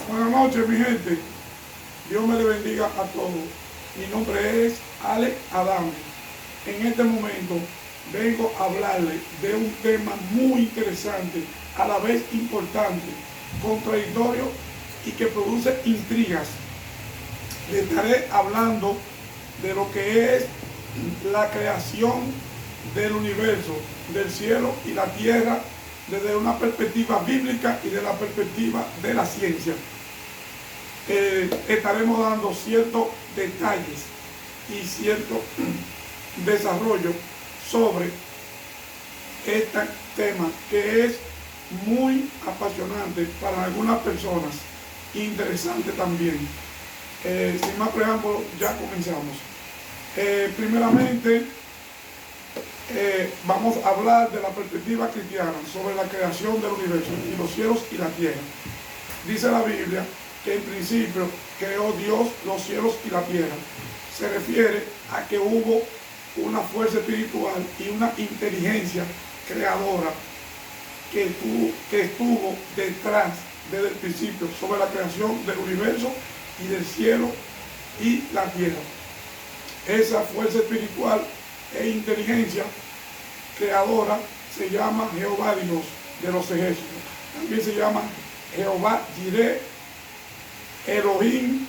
Buenas noches, mi gente. Dios me le bendiga a todos. Mi nombre es Alex Adame. En este momento vengo a hablarle de un tema muy interesante, a la vez importante, contradictorio y que produce intrigas. Le estaré hablando de lo que es la creación del universo, del cielo y la tierra, desde una perspectiva bíblica y de la perspectiva de la ciencia. Estaremos dando ciertos detalles y cierto desarrollo sobre este tema, que es muy apasionante para algunas personas, interesante también. Sin más preámbulo, ya comenzamos. Primeramente, vamos a hablar de la perspectiva cristiana sobre la creación del universo y los cielos y la tierra. Dice la Biblia que en principio creó Dios los cielos y la tierra. Se refiere a que hubo una fuerza espiritual y una inteligencia creadora que estuvo detrás desde el principio sobre la creación del universo y del cielo y la tierra. Esa fuerza espiritual e inteligencia creadora se llama Jehová Dios de los ejércitos. También se llama Jehová Jireh, Elohim,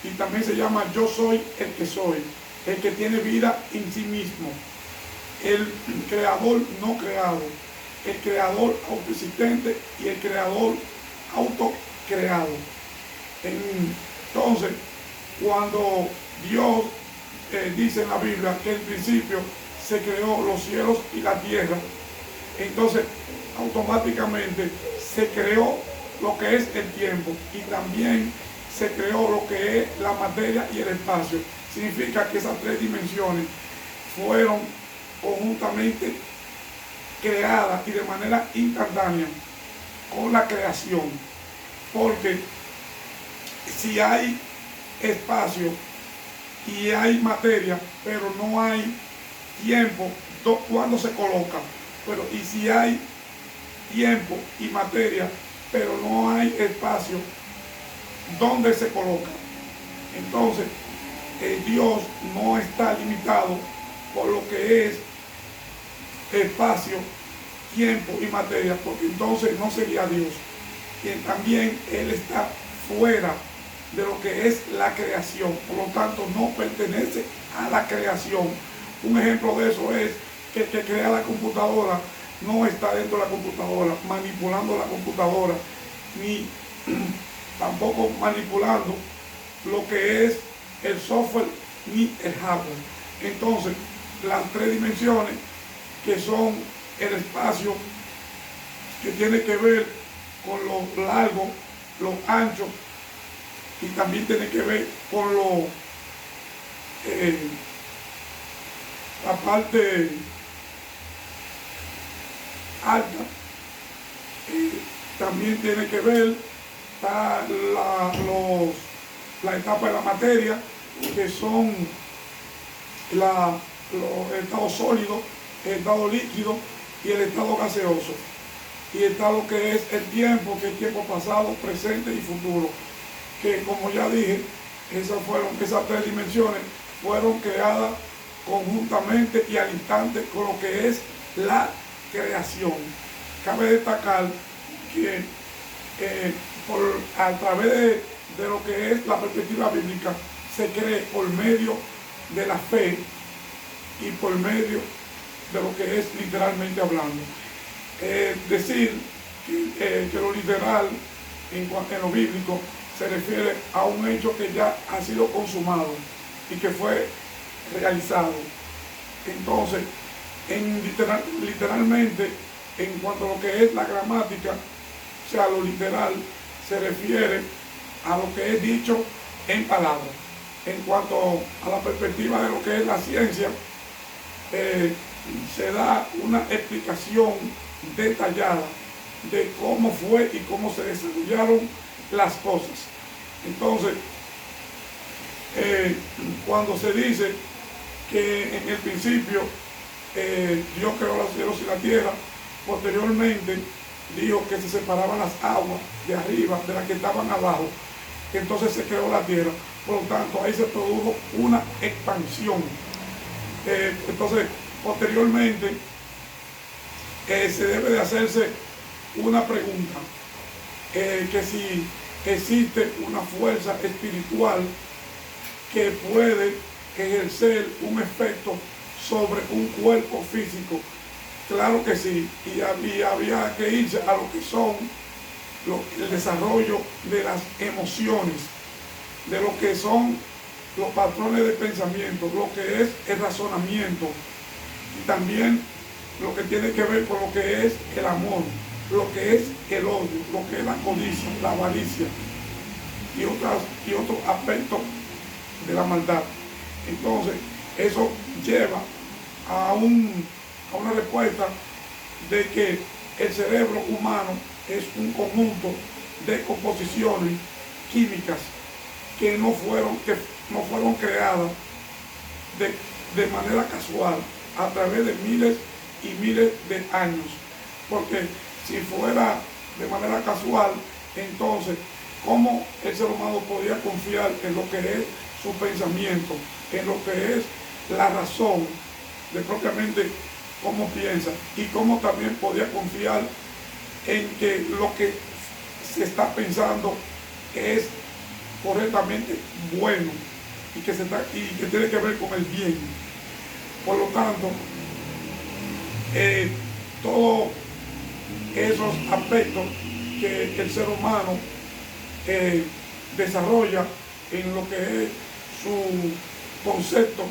y también se llama Yo soy el que soy, el que tiene vida en sí mismo, el creador no creado, el creador autoexistente y el creador autocreado. Entonces, cuando Dios dice en la Biblia que en principio se creó los cielos y la tierra, entonces automáticamente se creó lo que es el tiempo y también se creó lo que es la materia y el espacio. Significa que esas tres dimensiones fueron conjuntamente creadas y de manera instantánea con la creación, porque si hay espacio y hay materia, pero no hay tiempo, ¿cuándo se coloca? Pero y si hay tiempo y materia, pero no hay espacio, ¿dónde se coloca? Entonces, Dios no está limitado por lo que es espacio, tiempo y materia, porque entonces no sería Dios. Y también Él está fuera de lo que es la creación, por lo tanto no pertenece a la creación. Un ejemplo de eso es que el que crea la computadora no está dentro de la computadora, manipulando la computadora, ni tampoco manipulando lo que es el software ni el hardware. Entonces, las tres dimensiones que son el espacio, que tiene que ver con lo largo, lo ancho, y también tiene que ver con la parte alta, también tiene que ver la etapa de la materia, que son los estados sólidos, el estado líquido y el estado gaseoso. Y está lo que es el tiempo, que es tiempo pasado, presente y futuro, que como ya dije, esas tres dimensiones fueron creadas conjuntamente y al instante con lo que es la creación. Cabe destacar que a través de lo que es la perspectiva bíblica se cree por medio de la fe y por medio de lo que es literalmente hablando. Decir que lo literal en lo bíblico se refiere a un hecho que ya ha sido consumado y que fue realizado. Entonces, literalmente, en cuanto a lo que es la gramática, o sea, lo literal se refiere a lo que es dicho en palabras. En cuanto a la perspectiva de lo que es la ciencia, se da una explicación detallada de cómo fue y cómo se desarrollaron las cosas. Entonces, cuando se dice que en el principio Dios creó los cielos y la tierra, posteriormente dijo que se separaban las aguas de arriba de las que estaban abajo, entonces se creó la tierra. Por lo tanto, ahí se produjo una expansión. Entonces, posteriormente, se debe de hacerse una pregunta, que si existe una fuerza espiritual que puede ejercer un efecto sobre un cuerpo físico. Claro que sí, y había que irse a lo que son el desarrollo de las emociones, de lo que son los patrones de pensamiento, lo que es el razonamiento, y también lo que tiene que ver con lo que es el amor, lo que es el odio, lo que es la codicia, la avaricia y otros aspectos de la maldad. Entonces, eso lleva a una respuesta de que el cerebro humano es un conjunto de composiciones químicas que no fueron creadas de manera casual a través de miles y miles de años. Porque si fuera de manera casual, entonces, ¿cómo el ser humano podría confiar en lo que es su pensamiento, en lo que es la razón de propiamente cómo piensa, y cómo también podría confiar en que lo que se está pensando es correctamente bueno y que tiene que ver con el bien? Por lo tanto, todos esos aspectos que el ser humano desarrolla en lo que es su concepto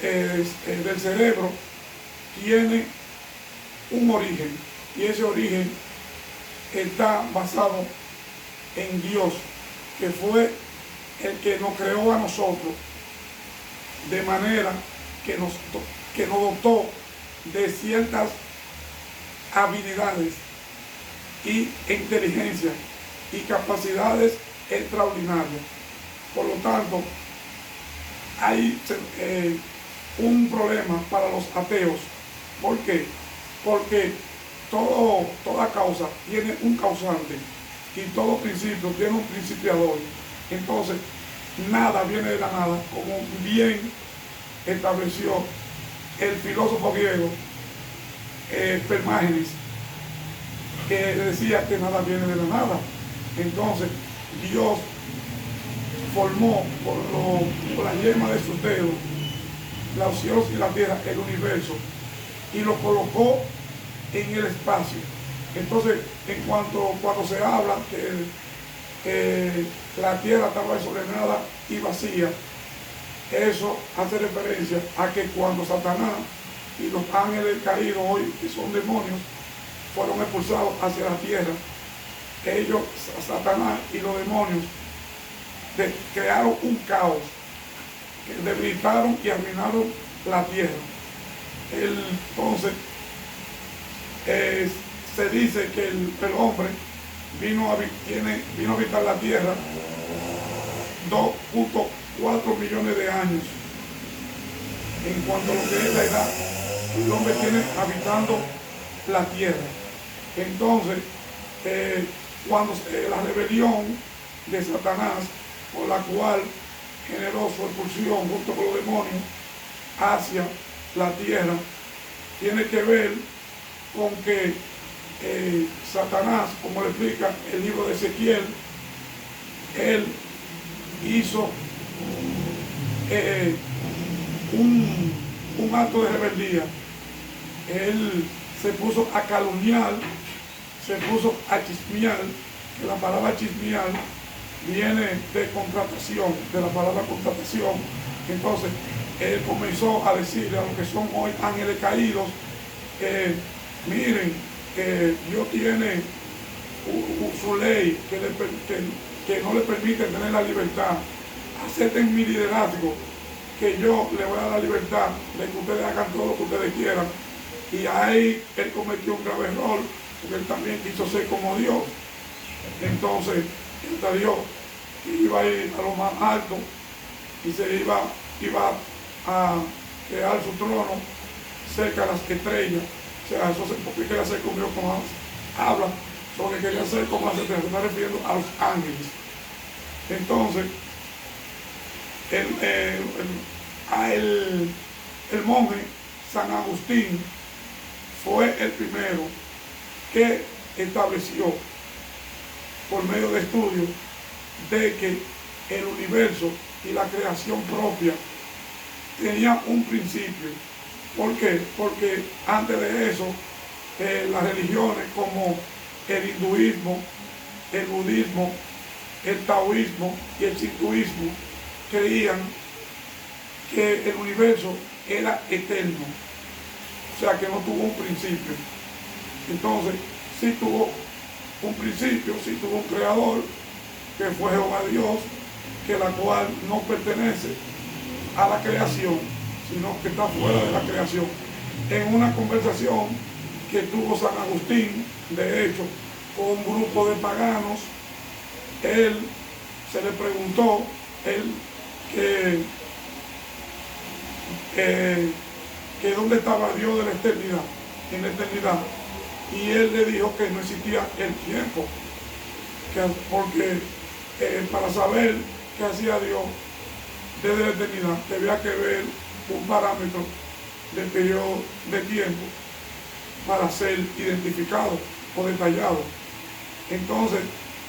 del cerebro, tiene un origen, y ese origen está basado en Dios, que fue el que nos creó a nosotros, de manera que nos dotó de ciertas habilidades y inteligencia y capacidades extraordinarias. Por lo tanto, hay un problema para los ateos. ¿Por qué? Porque toda causa tiene un causante y todo principio tiene un principiador. Entonces, nada viene de la nada, como bien estableció el filósofo griego Permágenes, que decía que nada viene de la nada. Entonces, Dios formó por la yema de sus dedos los cielos y la tierra, el universo, y lo colocó en el espacio. Entonces, cuando se habla que la tierra estaba desordenada y vacía, eso hace referencia a que cuando Satanás y los ángeles caídos hoy, que son demonios, fueron expulsados hacia la tierra, ellos, Satanás y los demonios, crearon un caos, que debilitaron y arruinaron la tierra. Entonces, se dice que el hombre vino a habitar la tierra 2.4 millones de años. En cuanto a lo que es la edad, el hombre tiene habitando la tierra. Entonces, cuando la rebelión de Satanás, por la cual generó su expulsión junto con los demonios hacia la tierra, tiene que ver con que Satanás, como le explica el libro de Ezequiel, él hizo un acto de rebeldía. Él se puso a calumniar, se puso a chismear, que la palabra chismear viene de contratación, de la palabra contratación. Entonces, él comenzó a decirle a los que son hoy ángeles caídos, miren, Dios tiene su ley que no le permite tener la libertad. Acepten mi liderazgo, que yo le voy a dar la libertad de que ustedes hagan todo lo que ustedes quieran. Y ahí él cometió un grave error, porque él también quiso ser como Dios. Entonces, hasta Dios iba a ir a lo más alto y se iba a crear su trono cerca de las estrellas. O sea, eso porque él se comió habla sobre que quería ser como la serpiente, se está refiriendo a los ángeles. Entonces, el monje San Agustín fue el primero que estableció, por medio de estudios, de que el universo y la creación propia tenían un principio. ¿Por qué? Porque antes de eso, las religiones como el hinduismo, el budismo, el taoísmo y el sintoísmo creían que el universo era eterno, o sea que no tuvo un principio. Entonces, sí tuvo un principio, sí tuvo un creador, que fue Jehová Dios, que la cual no pertenece a la creación, sino que está fuera de la creación. En una conversación que tuvo San Agustín, de hecho, con un grupo de paganos, él se le preguntó que dónde estaba Dios de la eternidad, en la eternidad, y él le dijo que no existía el tiempo, porque para saber qué hacía Dios desde la eternidad debía que ver un parámetro de periodo de tiempo para ser identificado o detallado. Entonces,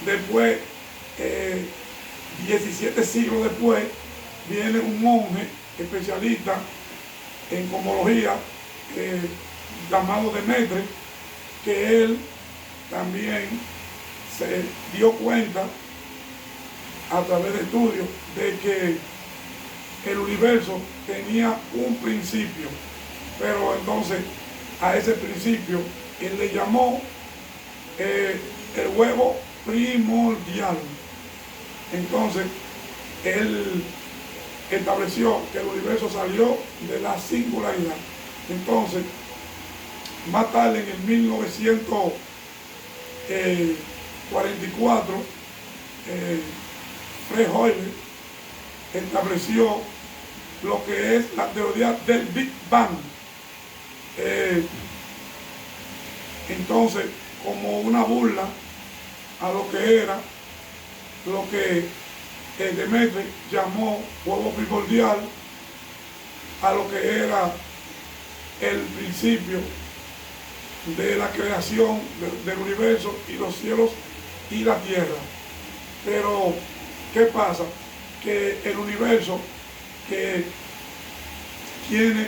después, 17 siglos después, viene un monje especialista en cosmología llamado Demetre, que él también se dio cuenta a través de estudios de que el universo tenía un principio, pero entonces a ese principio él le llamó el huevo primordial. Entonces él estableció que el universo salió de la singularidad. Entonces, más tarde, en el 1944, Fred Hoyle estableció lo que es la teoría del Big Bang. Entonces, como una burla a lo que era lo que Demetre llamó huevo primordial, a lo que era el principio de la creación del universo y los cielos y la tierra. Pero, ¿qué pasa? Que el universo, que tiene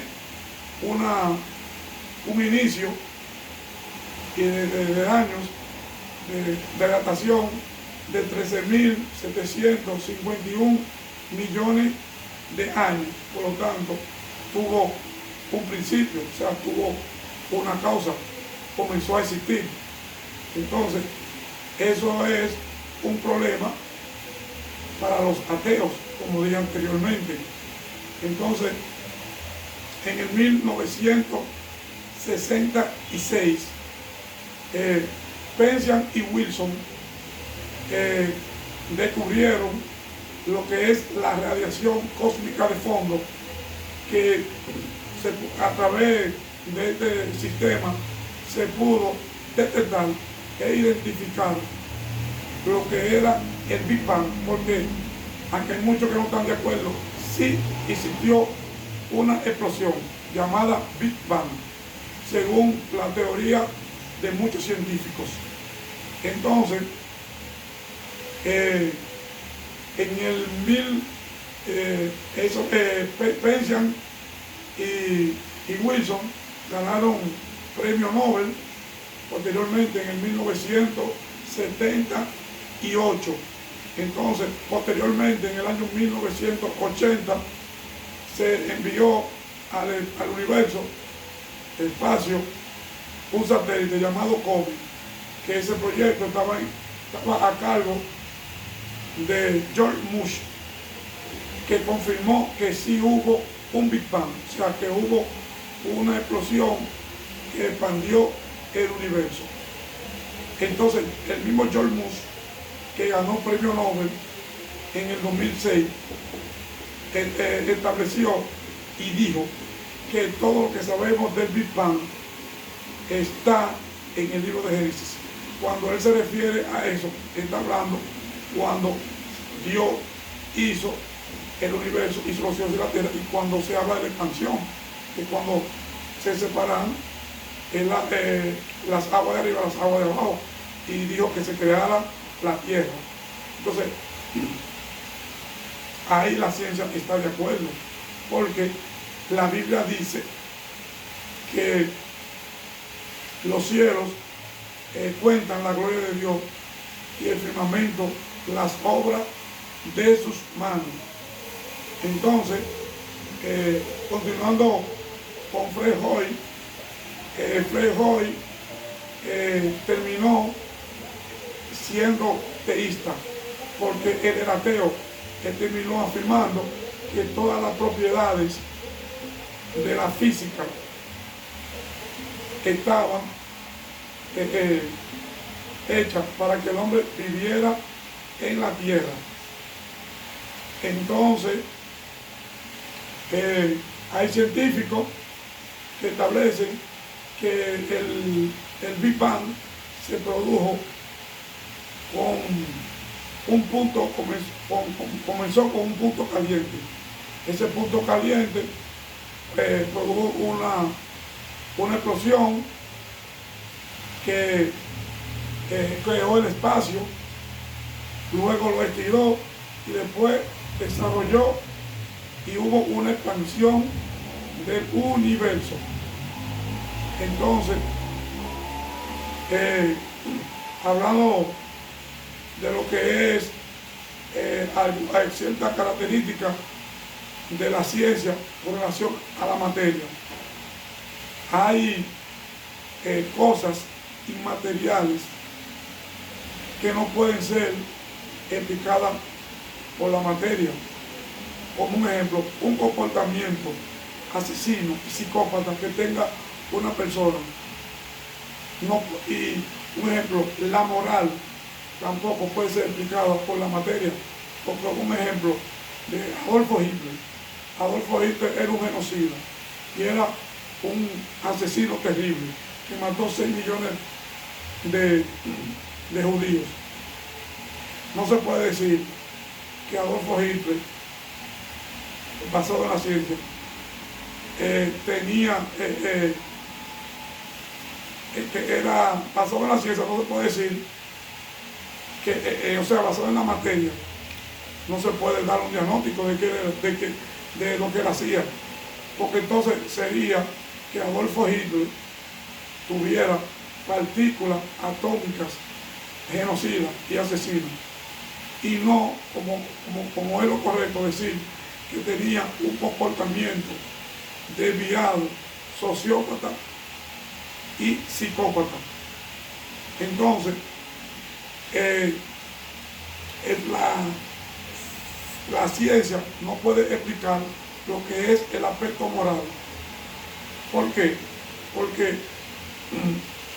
un inicio de años de datación de 13.751 millones de años. Por lo tanto, tuvo un principio, o sea, tuvo una causa, comenzó a existir. Entonces, eso es un problema para los ateos, como dije anteriormente. Entonces, en el 1966, Penzias y Wilson descubrieron lo que es la radiación cósmica de fondo, que a través de este sistema se pudo detectar e identificar lo que era el Big Bang, porque aunque hay muchos que no están de acuerdo, sí existió una explosión llamada Big Bang, según la teoría de muchos científicos. Entonces, en el Penzias y Wilson ganaron premio Nobel posteriormente en el 1978. Entonces, posteriormente, en el año 1980, se envió al universo, espacio, un satélite llamado COBE, que ese proyecto estaba a cargo de George Mush, que confirmó que sí hubo un Big Bang, o sea, que hubo una explosión que expandió el universo. Entonces, el mismo George Mush, que ganó premio Nobel en el 2006, estableció y dijo que todo lo que sabemos del Big Bang está en el libro de Génesis. cuando él se refiere a eso, está hablando cuando Dios hizo el universo, hizo los cielos y la tierra, y cuando se habla de la expansión, que cuando se separan las aguas de arriba, las aguas de abajo, y dijo que se creara la tierra. Entonces, ahí la ciencia está de acuerdo, porque la Biblia dice que los cielos cuentan la gloria de Dios y el firmamento las obras de sus manos. Entonces, continuando con Fred Hoy terminó siendo teísta, porque él era ateo. Él terminó afirmando que todas las propiedades de la física estaban hechas para que el hombre viviera en la tierra. Entonces, hay científicos que establecen que el Big Bang se produjo con un punto, comenzó con un punto caliente. Ese punto caliente produjo una explosión que creó el espacio, luego lo estiró y después desarrolló y hubo una expansión del universo. Entonces, hablando de lo que es hay ciertas características de la ciencia con relación a la materia. Hay cosas inmateriales que no pueden ser explicadas por la materia. Como un ejemplo, un comportamiento asesino y psicópata que tenga una persona. No, y un ejemplo, la moral tampoco puede ser explicada por la materia. Porque un ejemplo de Adolfo Hitler. Adolfo Hitler era un genocida y era un asesino terrible que mató 6 millones de judíos. No se puede decir que Adolfo Hitler, basado en la ciencia, que era basado en la ciencia. No se puede decir que, o sea, basado en la materia, no se puede dar un diagnóstico de lo que él hacía, porque entonces sería que Adolfo Hitler tuviera partículas atómicas genocidas y asesinas, y no como es lo correcto decir que tenía un comportamiento desviado, sociópata y psicópata. Entonces, la ciencia no puede explicar lo que es el aspecto moral. ¿Por qué? Porque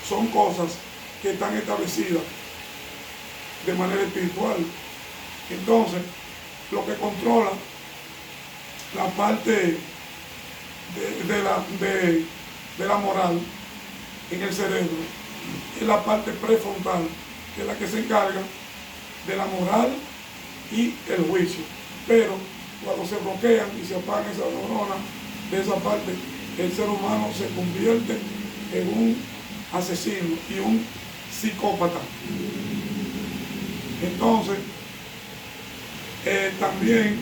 son cosas que están establecidas de manera espiritual. Entonces, lo que controla la parte de la moral en el cerebro es la parte prefrontal, que es la que se encarga de la moral y el juicio. Pero cuando se bloquean y se apagan esas neuronas de esa parte, el ser humano se convierte en un asesino y un psicópata. Entonces, también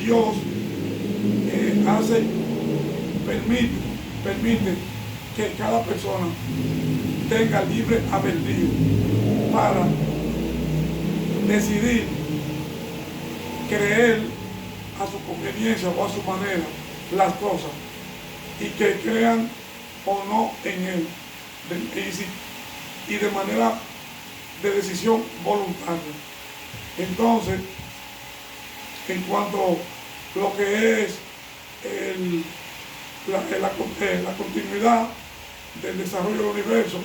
Dios permite que cada persona tenga libre albedrío para decidir creer a su conveniencia o a su manera las cosas, y que crean o no en él, y de manera de decisión voluntaria. Entonces, en cuanto a lo que es la continuidad del desarrollo del universo,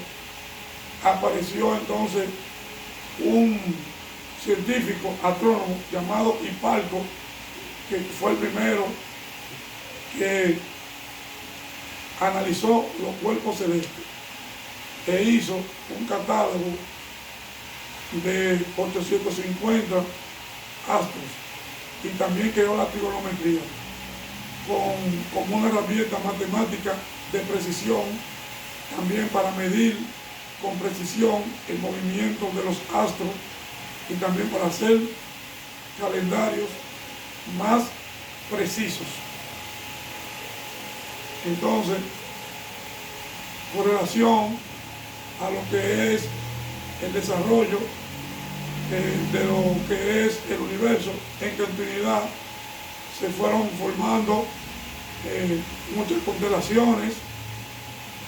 apareció entonces un científico astrónomo llamado Hiparco, que fue el primero que analizó los cuerpos celestes e hizo un catálogo de 850 astros, y también creó la trigonometría como una herramienta matemática de precisión, también para medir con precisión el movimiento de los astros y también para hacer calendarios más precisos. Entonces, con relación a lo que es el desarrollo de lo que es el universo, en continuidad se fueron formando muchas constelaciones,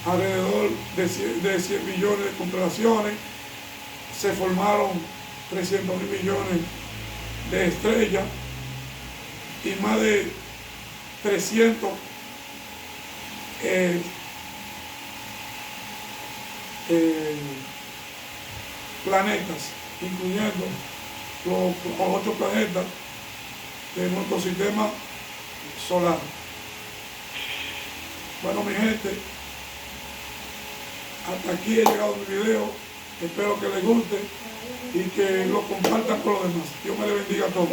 alrededor de 100 millones de constelaciones, se formaron 300.000 millones de estrellas y más de 300 planetas, incluyendo los 8 planetas de nuestro sistema solar. Bueno, mi gente, hasta aquí he llegado mi video. Espero que les guste y que lo compartan con los demás. Dios me le bendiga a todos.